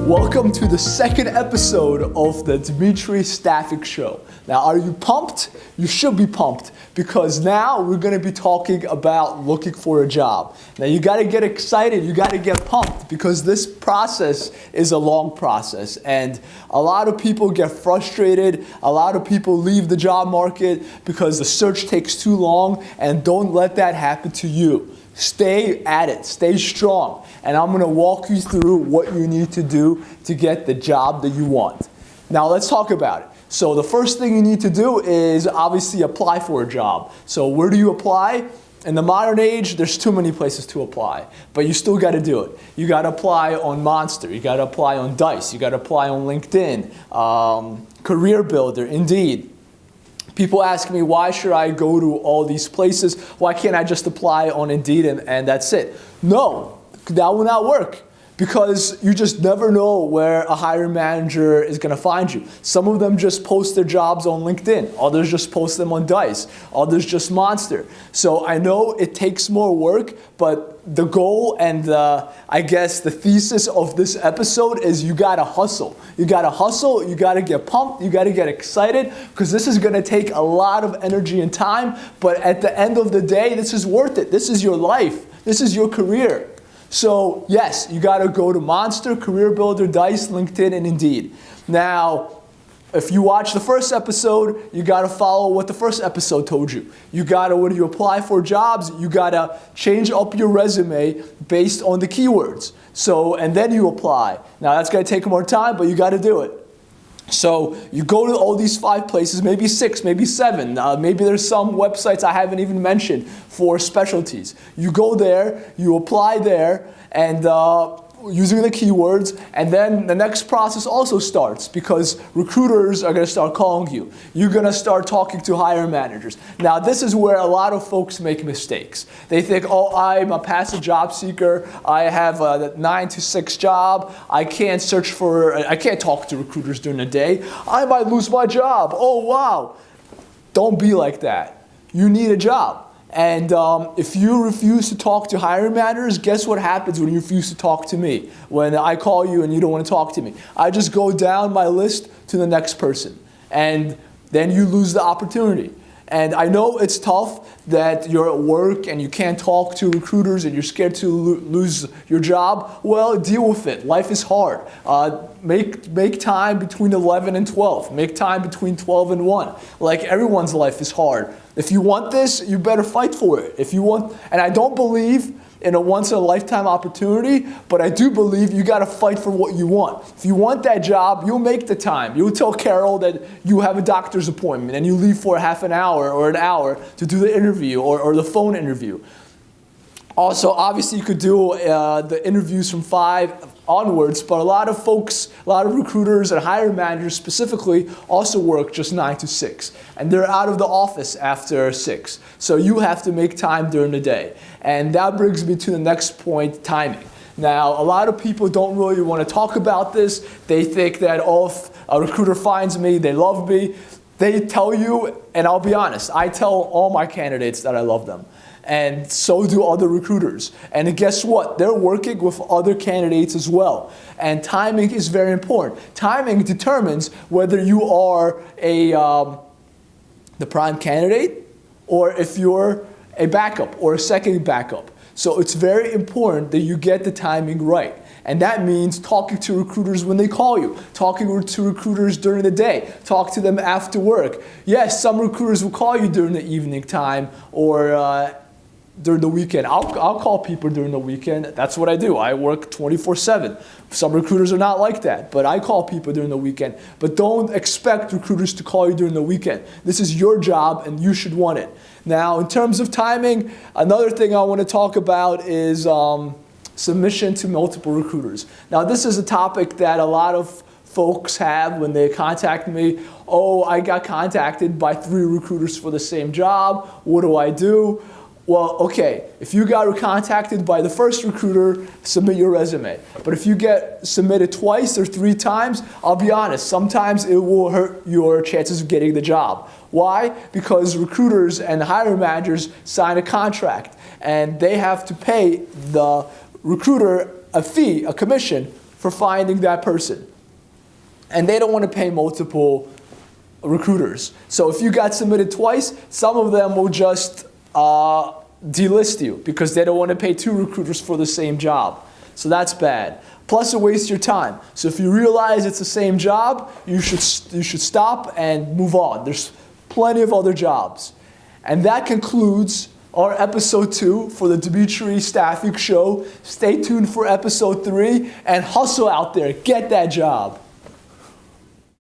Welcome to the second episode of the Dmitry Staffing Show. Now, are you pumped? You should be pumped because now we're going to be talking about looking for a job. Now, you got to get excited. You got to get pumped because this process is a long process, and a lot of people get frustrated. A lot of people leave the job market because the search takes too long, and don't let that happen to you. Stay at it, stay strong, and I'm gonna walk you through what you need to do to get the job that you want. Now let's talk about it. So the first thing you need to do is obviously apply for a job. So where do you apply? In the modern age, there's too many places to apply, but you still gotta do it. You gotta apply on Monster, you gotta apply on Dice, you gotta apply on LinkedIn, Career Builder, Indeed. People ask me, why should I go to all these places? Why can't I just apply on Indeed and that's it? No, that will not work because you just never know where a hiring manager is going to find you. Some of them just post their jobs on LinkedIn. Others just post them on Dice. Others just Monster. So I know it takes more work, but the goal and I guess the thesis of this episode is you gotta hustle. You gotta hustle, you gotta get pumped, you gotta get excited because this is gonna take a lot of energy and time, but at the end of the day, this is worth it. This is your life. This is your career. So yes, you gotta go to Monster, Career Builder, Dice, LinkedIn, and Indeed. Now, if you watch the first episode, you gotta follow what the first episode told you. You gotta, when you apply for jobs, you gotta change up your resume based on the keywords. So, and then you apply. Now that's gonna take more time, but you gotta do it. So you go to all these 5 places, maybe 6, maybe 7. Maybe there's some websites I haven't even mentioned for specialties. You go there, you apply there, and using the keywords, and then the next process also starts because recruiters are going to start calling you. You're going to start talking to hiring managers. Now, this is where a lot of folks make mistakes. They think, oh, I'm a passive job seeker. I have a 9 to 6 job. I can't talk to recruiters during the day. I might lose my job. Oh, wow. Don't be like that. You need a job. And if you refuse to talk to hiring managers, guess what happens when you refuse to talk to me? When I call you and you don't want to talk to me. I just go down my list to the next person. And then you lose the opportunity. And I know it's tough that you're at work and you can't talk to recruiters and you're scared to lose your job. Well, deal with it. Life is hard. Make time between 11 and 12. Make time between 12 and 1. Like everyone's life is hard. If you want this, you better fight for it. If you want, and I don't believe in a once-in-a-lifetime opportunity, but I do believe you got to fight for what you want. If you want that job, you'll make the time. You'll tell Carol that you have a doctor's appointment and you leave for half an hour or an hour to do the interview or the phone interview. Also, obviously, you could do the interviews from 5 onwards, but a lot of folks, a lot of recruiters and hiring managers specifically also work just 9 to 6. And they're out of the office after 6. So you have to make time during the day. And that brings me to the next point, timing. Now, a lot of people don't really want to talk about this. They think that, oh, if a recruiter finds me, they love me. They tell you, and I'll be honest, I tell all my candidates that I love them. And so do other recruiters. And guess what? They're working with other candidates as well. And timing is very important. Timing determines whether you are the prime candidate or if you're a backup or a second backup. So it's very important that you get the timing right. And that means talking to recruiters when they call you, talking to recruiters during the day, talk to them after work. Yes, some recruiters will call you during the evening time or during the weekend. I'll call people during the weekend. That's what I do. I work 24/7. Some recruiters are not like that, but I call people during the weekend. But don't expect recruiters to call you during the weekend. This is your job and you should want it. Now, in terms of timing, another thing I want to talk about is submission to multiple recruiters. Now, this is a topic that a lot of folks have when they contact me. Oh, I got contacted by 3 recruiters for the same job. What do I do? Well, okay, if you got contacted by the first recruiter, submit your resume. But if you get submitted twice or 3 times, I'll be honest, sometimes it will hurt your chances of getting the job. Why? Because recruiters and hiring managers sign a contract, and they have to pay the recruiter a fee, a commission, for finding that person. And they don't want to pay multiple recruiters. So if you got submitted twice, some of them will just delist you because they don't want to pay 2 recruiters for the same job. So that's bad. Plus it wastes your time. So if you realize it's the same job, you should stop and move on. There's plenty of other jobs. And that concludes our episode 2 for the Dmitry Staffing Show. Stay tuned for episode 3 and hustle out there. Get that job.